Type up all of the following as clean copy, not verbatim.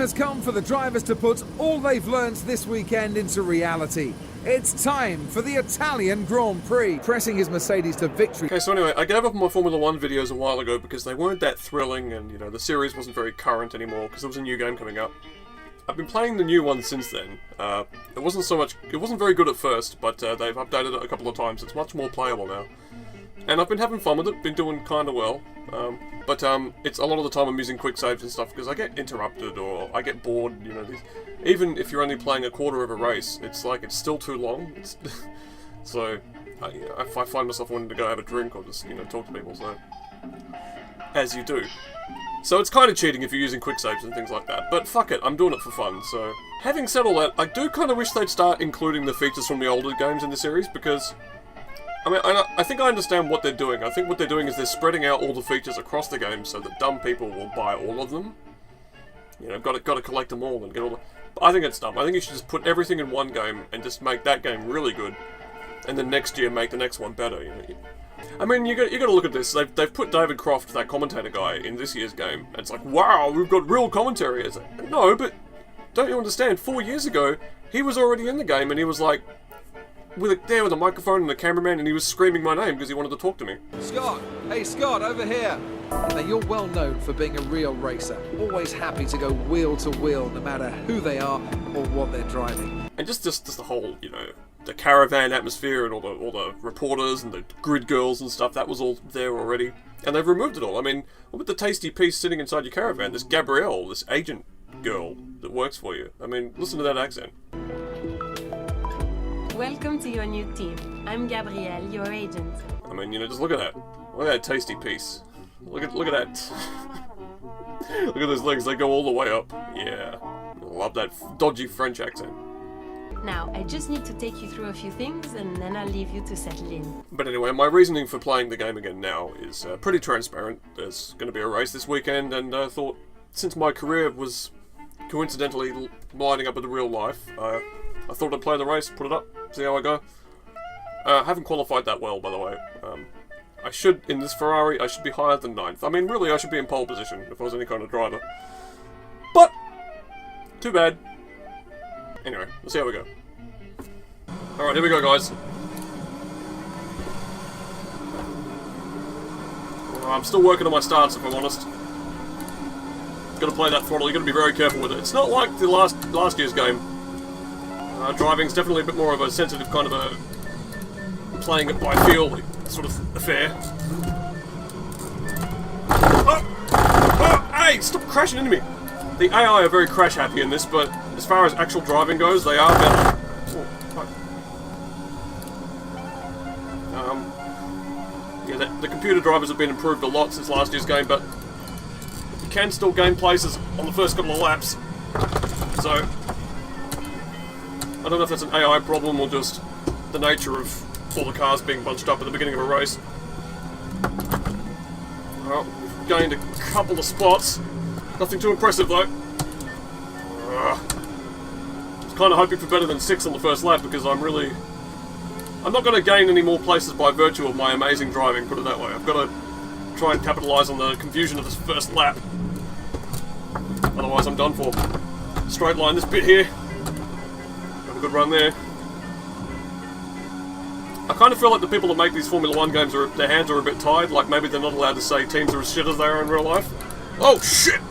has come for the drivers to put all they've learned this weekend into reality. It's time for the Italian Grand Prix, pressing his Mercedes to victory. Okay, so anyway, I gave up my Formula 1 videos a while ago because they weren't that thrilling and, you know, the series wasn't very current anymore because there was a new game coming up. I've been playing the new one since then. It wasn't very good at first, but they've updated it a couple of times. It's much more playable now. And I've been having fun with it, been doing kind of well. But it's a lot of the time I'm using quick saves and stuff because I get interrupted or I get bored, you know. Even if you're only playing a quarter of a race, it's like it's still too long. So I find myself wanting to go have a drink or just, you know, talk to people, so... As you do. So it's kind of cheating if you're using quick saves and things like that, but fuck it, I'm doing it for fun, so... Having said all that, I do kind of wish they'd start including the features from the older games in the series, because... I mean, I think I understand what they're doing. I think what they're doing is they're spreading out all the features across the game so that dumb people will buy all of them. You know, got to collect them all and get all the... But I think it's dumb. I think you should just put everything in one game and just make that game really good, and then next year make the next one better, you know? I mean, you got to look at this. They've put David Croft, that commentator guy, in this year's game, and it's like, wow, we've got real commentary. It's like, no, but don't you understand? 4 years ago, he was already in the game, and he was like, there with a microphone and a cameraman, and he was screaming my name because he wanted to talk to me. Scott! Hey Scott, over here! Now you're well known for being a real racer, always happy to go wheel to wheel no matter who they are or what they're driving. And just the whole, you know, the caravan atmosphere and all the reporters and the grid girls and stuff, that was all there already. And they've removed it all. I mean, look at the tasty piece sitting inside your caravan, this Gabrielle, this agent girl that works for you. I mean, listen to that accent. Welcome to your new team. I'm Gabrielle, your agent. I mean, you know, just look at that. Look at that tasty piece. Look at that. Look at those legs, they go all the way up. Yeah. Love that dodgy French accent. Now, I just need to take you through a few things and then I'll leave you to settle in. But anyway, my reasoning for playing the game again now is pretty transparent. There's going to be a race this weekend, and I thought, since my career was coincidentally lining up with the real life, I thought I'd play the race, put it up, see how I go. I haven't qualified that well, by the way. I should, in this Ferrari, I should be higher than 9th. I mean, really, I should be in pole position if I was any kind of driver. But, too bad. Anyway, let's see how we go. Alright, here we go, guys. I'm still working on my starts, if I'm honest. Gotta play that throttle, you gotta be very careful with it. It's not like the last year's game. Driving's definitely a bit more of a sensitive kind of a playing it by feel sort of affair. Oh, hey, stop crashing into me! The AI are very crash happy in this, but as far as actual driving goes, they are better. Yeah, the computer drivers have been improved a lot since last year's game, but you can still gain places on the first couple of laps. So, I don't know if that's an AI problem or just the nature of all the cars being bunched up at the beginning of a race. Well, we've gained a couple of spots. Nothing too impressive though. I was kind of hoping for better than 6 on the first lap because I'm not going to gain any more places by virtue of my amazing driving, put it that way. I've got to try and capitalise on the confusion of this first lap. Otherwise I'm done for. Straight line this bit here. Got a good run there. I kind of feel like the people that make these Formula 1 games, their hands are a bit tied, like maybe they're not allowed to say teams are as shit as they are in real life. Oh shit!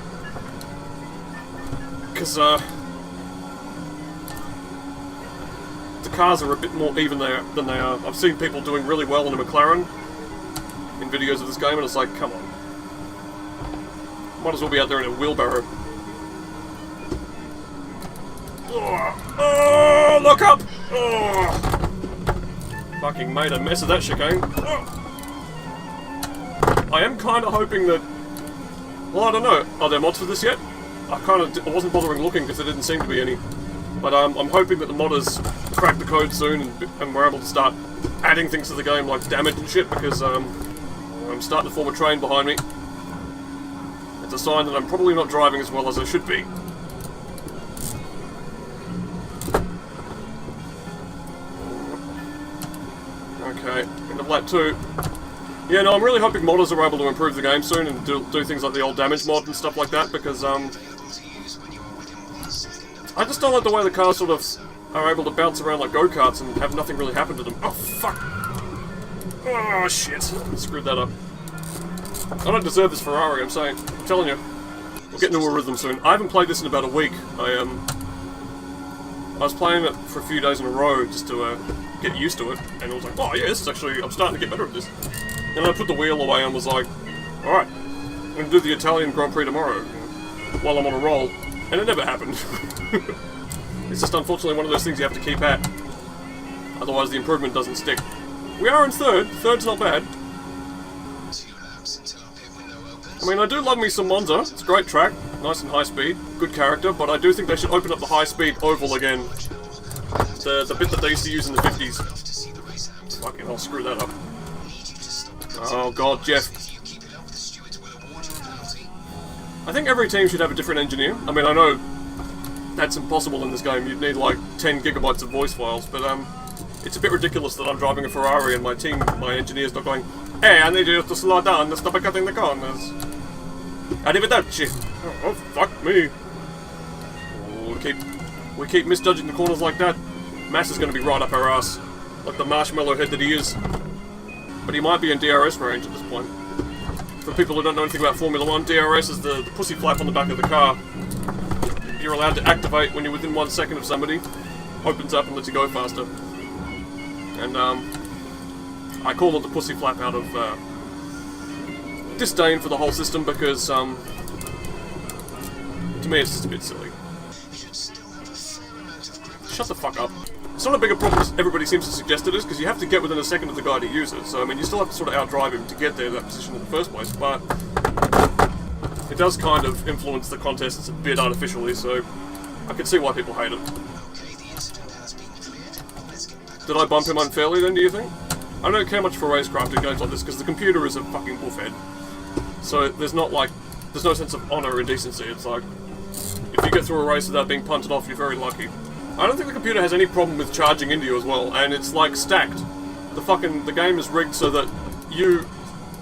Because the cars are a bit more even than they are. I've seen people doing really well in a McLaren in videos of this game, and it's like, come on. Might as well be out there in a wheelbarrow. Oh, look up! Oh. Fucking made a mess of that chicane. I am kind of hoping that... Well, I don't know. Are there mods for this yet? I wasn't bothering looking because there didn't seem to be any. But I'm hoping that the modders crack the code soon and we're able to start adding things to the game like damage and shit, because I'm starting to form a train behind me. It's a sign that I'm probably not driving as well as I should be. Okay, end of lap 2. Yeah, no, I'm really hoping modders are able to improve the game soon and do things like the old damage mod and stuff like that, because I just don't like the way the cars sort of are able to bounce around like go-karts and have nothing really happen to them. Oh, fuck! Oh, shit. Screwed that up. I don't deserve this Ferrari, I'm telling you. We'll get into a rhythm soon. I haven't played this in about a week. I was playing it for a few days in a row just to get used to it, and I was like, oh yeah, this is actually, I'm starting to get better at this. And I put the wheel away and was like, alright, I'm going to do the Italian Grand Prix tomorrow, while I'm on a roll. And it never happened. It's just unfortunately one of those things you have to keep at. Otherwise the improvement doesn't stick. We are in third. Third's not bad. I mean, I do love me some Monza. It's a great track. Nice and high speed. Good character. But I do think they should open up the high speed oval again. The bit that they used to use in the 50s. Fucking hell, screw that up. Oh god, Jeff. I think every team should have a different engineer. I mean, I know that's impossible in this game. You'd need like 10 gigabytes of voice files, but it's a bit ridiculous that I'm driving a Ferrari and my engineer's not going, hey, I need you to slow down and stop cutting the corners. Arrivederci. Oh, fuck me. Oh, we keep misjudging the corners like that. Massa's gonna be right up our ass, like the marshmallow head that he is. But he might be in DRS range at this point. For people who don't know anything about Formula 1, DRS is the pussy flap on the back of the car. You're allowed to activate when you're within 1 second of somebody. Opens up and lets you go faster. And I call it the pussy flap out of disdain for the whole system because to me it's just a bit silly. Shut the fuck up. It's not a bigger problem as everybody seems to suggest it is, because you have to get within a second of the guy to use it, so I mean you still have to sort of outdrive him to get there in that position in the first place, but it does kind of influence the contests a bit artificially, so I can see why people hate it. Did I bump him unfairly then, do you think? I don't care much for racecraft in games like this, because the computer is a fucking bullhead. So there's no sense of honour and decency. It's like, if you get through a race without being punted off, you're very lucky. I don't think the computer has any problem with charging into you as well, and it's like stacked. The game is rigged so that you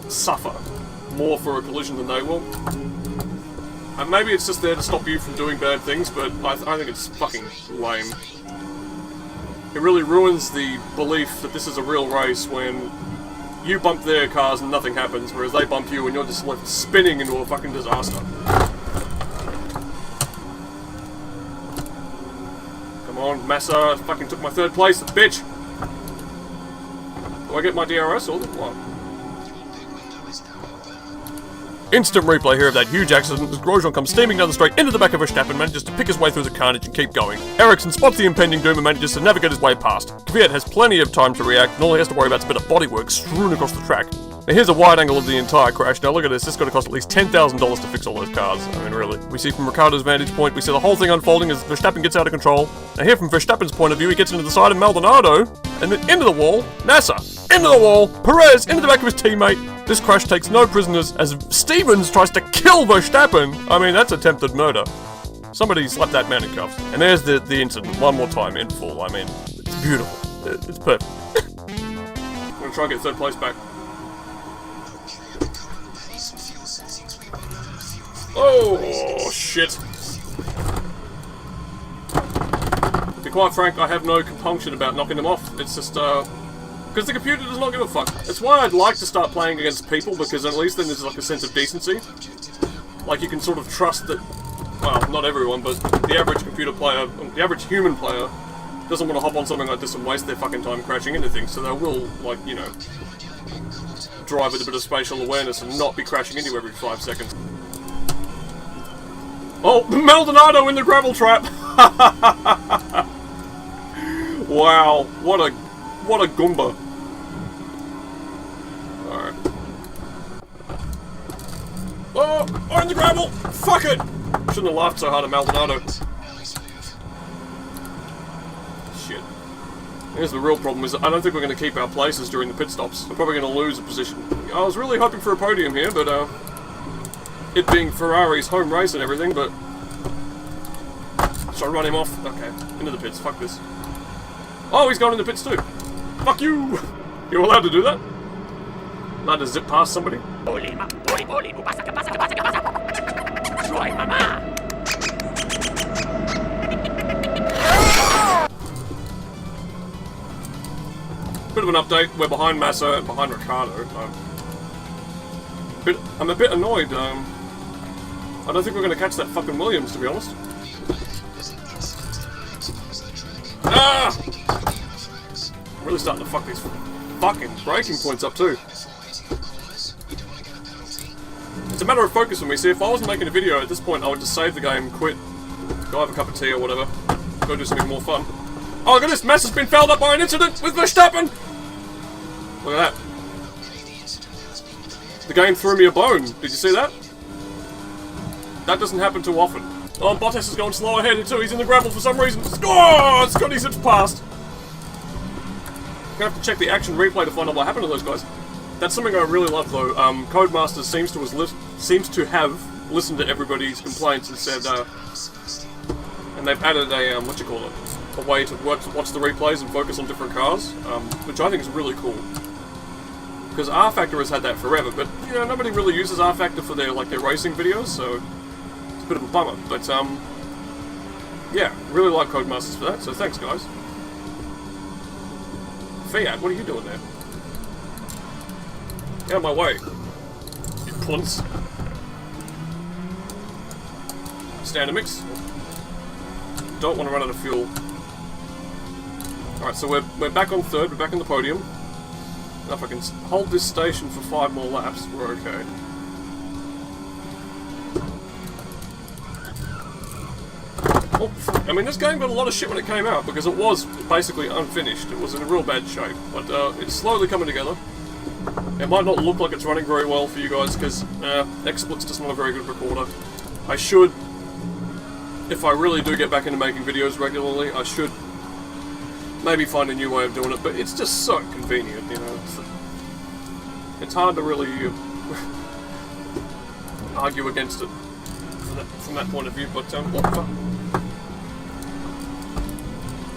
suffer more for a collision than they will. And maybe it's just there to stop you from doing bad things, but I think it's fucking lame. It really ruins the belief that this is a real race when you bump their cars and nothing happens, whereas they bump you and you're just left spinning into a fucking disaster. Come on, Massa, I fucking took my third place, bitch! Do I get my DRS or what? Instant replay here of that huge accident as Grosjean comes steaming down the straight into the back of Verstappen, manages to pick his way through the carnage and keep going. Ericsson spots the impending doom and manages to navigate his way past. Kvyat has plenty of time to react, and all he has to worry about is a bit of bodywork strewn across the track. Now here's a wide angle of the entire crash. Now look at this, this is going to cost at least $10,000 to fix all those cars. I mean really. We see from Ricciardo's vantage point, we see the whole thing unfolding as Verstappen gets out of control. Now here from Verstappen's point of view, he gets into the side of Maldonado, and then into the wall, Nasser, into the wall, Perez into the back of his teammate. This crash takes no prisoners as Stevens tries to kill Verstappen. I mean, that's attempted murder. Somebody slap that man in cuffs. And there's the incident one more time in full. I mean, it's beautiful. It's perfect. I'm going to try and get third place back. Oh, shit. To be quite frank, I have no compunction about knocking them off. It's just, because the computer does not give a fuck. That's why I'd like to start playing against people, because at least then there's like a sense of decency. Like you can sort of trust that, well, not everyone, but the average computer player, the average human player, doesn't want to hop on something like this and waste their fucking time crashing into things, so they will, like, you know, drive with a bit of spatial awareness and not be crashing into every 5 seconds. Oh, Maldonado in the gravel trap! Wow, what a Goomba. Alright. Oh, in the gravel! Fuck it! Shouldn't have laughed so hard at Maldonado. Shit. Here's the real problem, is that I don't think we're going to keep our places during the pit stops. We're probably going to lose a position. I was really hoping for a podium here, but it being Ferrari's home race and everything, but... Should I run him off? Okay, into the pits, fuck this. Oh, he's gone in the pits too! Fuck you! You're allowed to do that? Allowed to zip past somebody? bit of an update. We're behind Massa and behind Ricardo. I'm a bit annoyed. I don't think we're going to catch that fucking Williams, to be honest. Ah! I'm really starting to fuck these fucking braking points up too. It's a matter of focus for me. See, if I wasn't making a video at this point, I would just save the game, quit, go have a cup of tea or whatever, go do something more fun. Oh, look at this! Massa's been fouled up by an incident with Verstappen! Look at that. The game threw me a bone. Did you see that? That doesn't happen too often. Oh, Bottas is going slow ahead too. He's in the gravel for some reason. Oh, Scotty zips past. I'm gonna have to check the action replay to find out what happened to those guys. That's something I really love though. Codemasters seems to have listened to everybody's complaints and said, and they've added a what you call it, a way to watch the replays and focus on different cars, which I think is really cool. Because R Factor has had that forever, but you know nobody really uses R Factor for their racing videos, so it's a bit of a bummer. But yeah, really like Codemasters for that. So thanks, guys. Fiat, what are you doing there? Get out of my way, you punts. Standard mix. Don't want to run out of fuel. Alright, so we're back on third, we're back on the podium. Now if I can hold this station for 5 more laps, we're okay. Oh, I mean, this game got a lot of shit when it came out, because it was basically unfinished. It was in a real bad shape, but it's slowly coming together. It might not look like it's running very well for you guys, because XSplit's just not a very good recorder. I should, if I really do get back into making videos regularly, I should maybe find a new way of doing it, but it's just so convenient, you know. It's hard to really argue against it from that point of view, but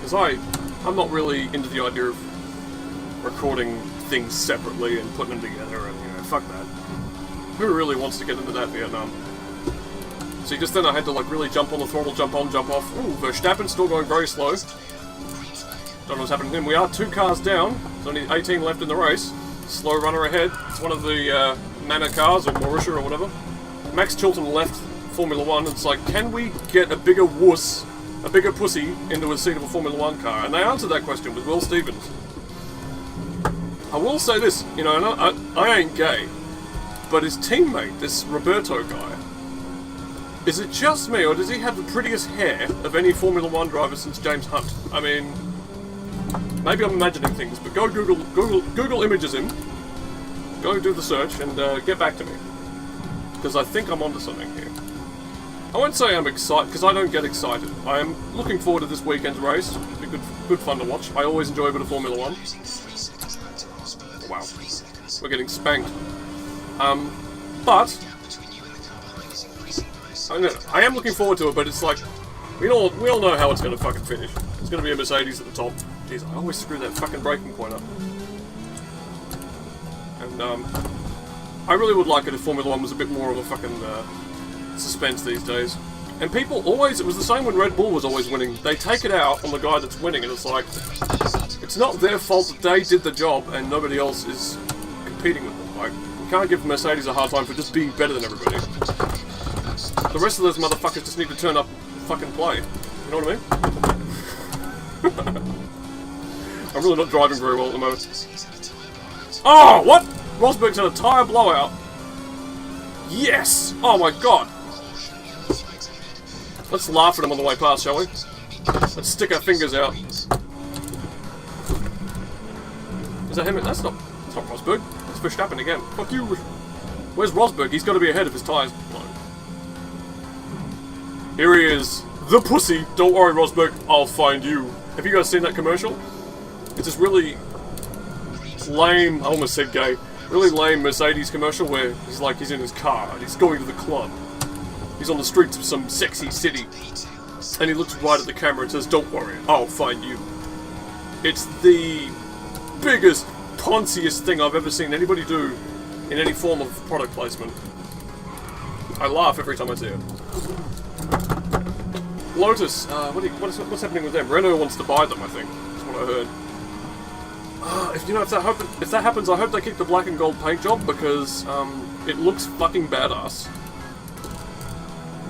because I'm not really into the idea of recording things separately and putting them together, and you know, fuck that. Who really wants to get into that Vietnam? See, just then I had to like really jump on the throttle, jump on, jump off. Ooh, Verstappen still going very slow. Don't know what's happening to him. We are 2 cars down. There's only 18 left in the race. Slow runner ahead. It's one of the Manor cars, or Mauritius, or whatever. Max Chilton left Formula 1. It's like, can we get a bigger wuss, a bigger pussy, into a seat of a Formula 1 car? And they answered that question with Will Stevens. I will say this, you know, I ain't gay, but his teammate, this Roberto guy, is it just me, or does he have the prettiest hair of any Formula 1 driver since James Hunt? I mean, maybe I'm imagining things, but go Google images him, go do the search, and get back to me. Because I think I'm onto something here. I won't say I'm excited, because I don't get excited. I am looking forward to this weekend's race. It'll be good fun to watch. I always enjoy a bit of Formula 1. Wow. We're getting spanked. But I am looking forward to it, but it's like, we all know how it's going to fucking finish. It's going to be a Mercedes at the top. Jeez, I always screw that fucking braking point up. And, I really would like it if Formula 1 was a bit more of a fucking, suspense these days. And people always, it was the same when Red Bull was always winning. They take it out on the guy that's winning, and it's like, it's not their fault that they did the job and nobody else is competing with them. Like, you can't give Mercedes a hard time for just being better than everybody. The rest of those motherfuckers just need to turn up and fucking play. You know what I mean? I'm really not driving very well at the moment. Oh, what? Rosberg's had a tyre blowout. Yes! Oh my god. Let's laugh at him on the way past, shall we? Let's stick our fingers out. Is that him? That's not Rosberg. It's Verstappen again. Fuck you. Where's Rosberg? He's got to be ahead of his tyres. Here he is. The pussy. Don't worry, Rosberg. I'll find you. Have you guys seen that commercial? It's this really lame, I almost said gay, really lame Mercedes commercial where he's in his car and he's going to the club. He's on the streets of some sexy city. And he looks right at the camera and says, don't worry, I'll find you. It's the biggest, ponciest thing I've ever seen anybody do in any form of product placement. I laugh every time I see it. Lotus, what's happening with them? Renault wants to buy them, I think. That's what I heard. If that happens, I hope they keep the black and gold paint job because it looks fucking badass.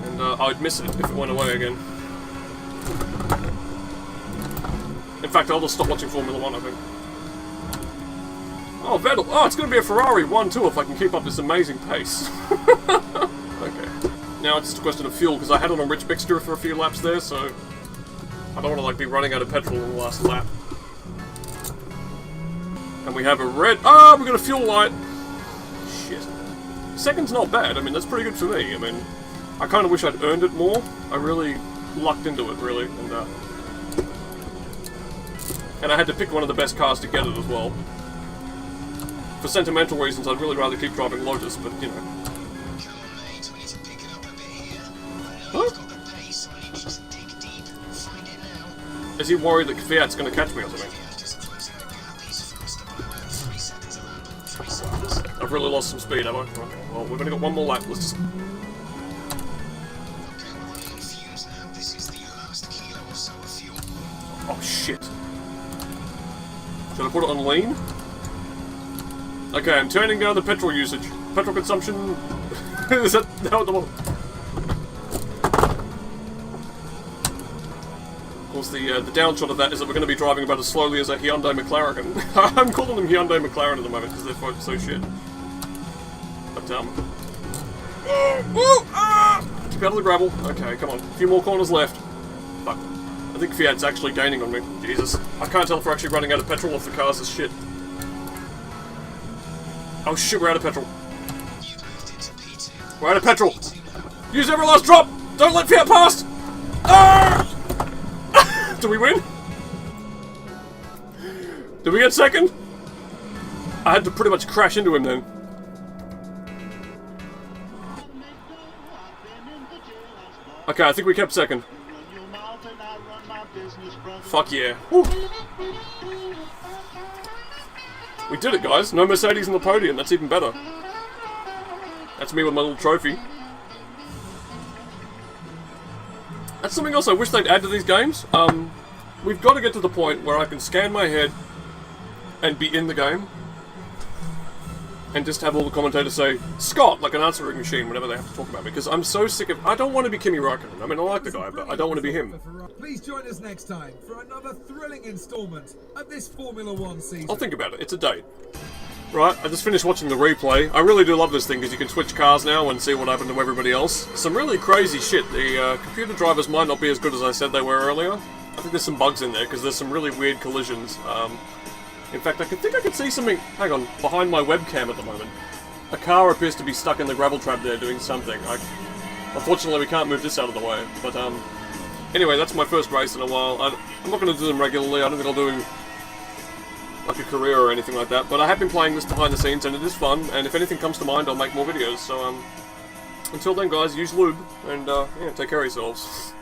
And I'd miss it if it went away again. In fact, I'll just stop watching Formula 1, I think. Oh, Vettel! Oh, it's going to be a Ferrari 1-2 if I can keep up this amazing pace. Okay. Now it's just a question of fuel, because I had on a rich mixture for a few laps there, so I don't want to like be running out of petrol in the last lap. And we have a red... Ah, we got a fuel light! Shit. Second's not bad, I mean, that's pretty good for me. I mean, I kind of wish I'd earned it more. I really lucked into it, really, and I had to pick one of the best cars to get it as well. For sentimental reasons, I'd really rather keep driving Lotus, but, you know. Huh? Is he worried that Fiat's going to catch me or something? I've really lost some speed, have I? Okay, well, we've only got one more lap. Let's just... Oh, shit. Should I put it on lean? Okay, I'm turning down the petrol usage. Petrol consumption... Is that how at the moment? Of course, the downshot of that is that we're going to be driving about as slowly as a Hyundai McLaren. I'm calling them Hyundai McLaren at the moment because they're so shit. But, keep out of the gravel. Okay, come on. A few more corners left. Fuck. I think Fiat's actually gaining on me. Jesus. I can't tell if we're actually running out of petrol off the cars as shit. Oh shit, we're out of petrol. We're out of petrol. Use every last drop! Don't let Fiat pass! Ah! Did we win? Did we get second? I had to pretty much crash into him then. Okay, I think we kept second. Fuck yeah. Woo. We did it, guys. No Mercedes on the podium. That's even better. That's me with my little trophy. That's something else I wish they'd add to these games. We've got to get to the point where I can scan my head and be in the game. And just have all the commentators say, Scott, like an answering machine whenever they have to talk about me. Because I'm so sick of... I don't want to be Kimi Räikkönen. I mean, I like the guy, but I don't want to be him. Please join us next time for another thrilling installment of this Formula 1 season. I'll think about it. It's a date. Right, I just finished watching the replay. I really do love this thing because you can switch cars now and see what happened to everybody else. Some really crazy shit. The computer drivers might not be as good as I said they were earlier. I think there's some bugs in there because there's some really weird collisions. In fact, I think I could see something, hang on, behind my webcam at the moment. A car appears to be stuck in the gravel trap there doing something. Unfortunately, we can't move this out of the way, but anyway, that's my first race in a while. I'm not going to do them regularly, I don't think I'll do like a career or anything like that, but I have been playing this behind the scenes and it is fun, and if anything comes to mind, I'll make more videos, so until then guys, use lube, and yeah, take care of yourselves.